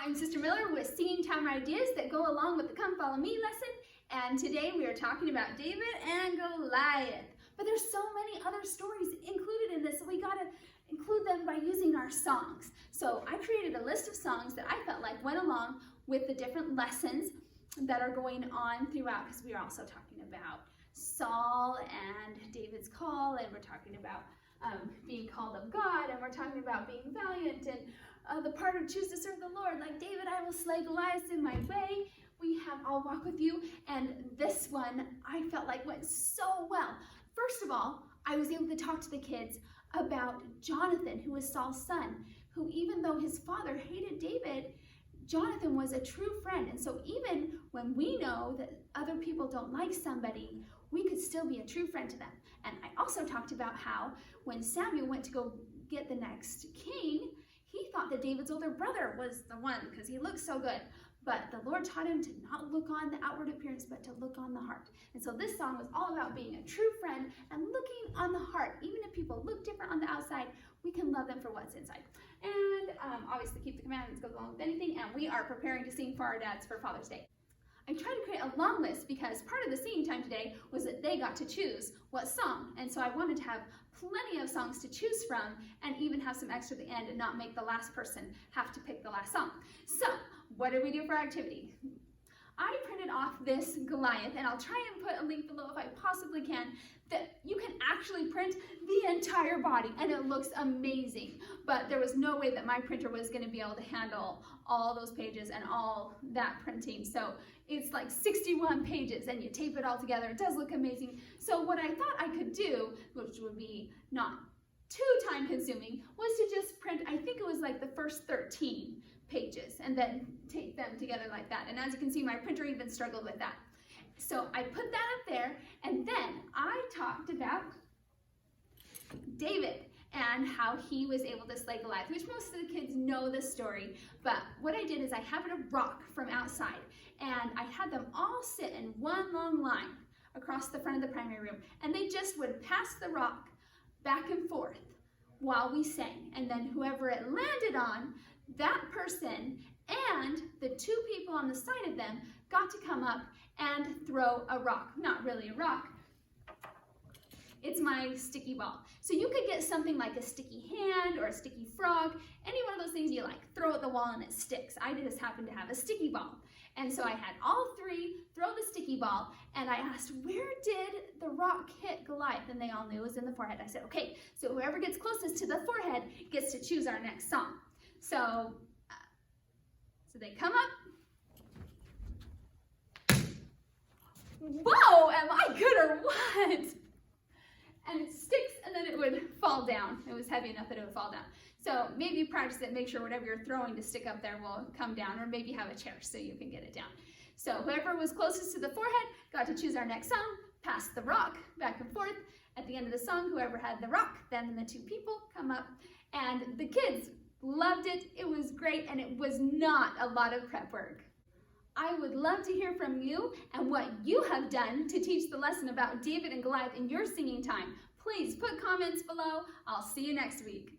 I'm Sister Miller with Singing Time Ideas that go along with the Come Follow Me lesson, and today we are talking about David and Goliath. But there's so many other stories included in this, so we gotta include them by using our songs. So I created a list of songs that I felt like went along with the different lessons that are going on throughout, because we are also talking about Saul and David's call, and we're talking about being called of God, and we're talking about being valiant, and the part of choose to serve the Lord, like David, I will slay Goliath in my way. We have I'll walk with you, and this one I felt like went so well. First of all, I was able to talk to the kids about Jonathan, who was Saul's son, who even though his father hated David, Jonathan was a true friend. And so even when we know that other people don't like somebody, we could still be a true friend to them. And I also talked about how when Samuel went to go get the next king, he thought that David's older brother was the one because he looked so good. But the Lord taught him to not look on the outward appearance, but to look on the heart. And so this song was all about being a true friend and looking on the heart. Even if people look different on the outside, we can love them for what's inside. And obviously keep the commandments, goes along with anything. And we are preparing to sing for our dads for Father's Day. I tried to create a long list because part of the singing time today was that they got to choose what song. And so I wanted to have plenty of songs to choose from and even have some extra at the end and not make the last person have to pick the last song. So what did we do for our activity? I printed off this Goliath, and I'll try and put a link below if I possibly can, that you can actually print the entire body, and it looks amazing. But there was no way that my printer was going to be able to handle all those pages and all that printing. So it's like 61 pages, and you tape it all together. It does look amazing. So what I thought I could do, which would be not too time consuming, was to just print, I think it was like the first 13 pages, and then tape them together like that. And as you can see, my printer even struggled with that. So I put that up there, and then I talked about David and how he was able to slay Goliath, which most of the kids know the story. But what I did is I had a rock from outside, and I had them all sit in one long line across the front of the primary room, and they just would pass the rock back and forth while we sang. And then whoever it landed on, that person and the two people on the side of them got to come up and throw a rock. Not really a rock. It's my sticky ball. So you could get something like a sticky hand or a sticky frog, any one of those things you like. Throw at the wall and it sticks. I just happened to have a sticky ball. And so I had all three throw the sticky ball, and I asked, where did the rock hit Goliath? And they all knew it was in the forehead. I said, okay, so whoever gets closest to the forehead gets to choose our next song. So they come up. Whoa, am I good or what? And it sticks, and then it would fall down. It was heavy enough that it would fall down. So maybe practice it, make sure whatever you're throwing to stick up there will come down, or maybe have a chair so you can get it down. So whoever was closest to the forehead got to choose our next song, pass the rock back and forth. At the end of the song, whoever had the rock, then the two people come up, and the kids loved it. It was great, and it was not a lot of prep work. I would love to hear from you and what you have done to teach the lesson about David and Goliath in your singing time. Please put comments below. I'll see you next week.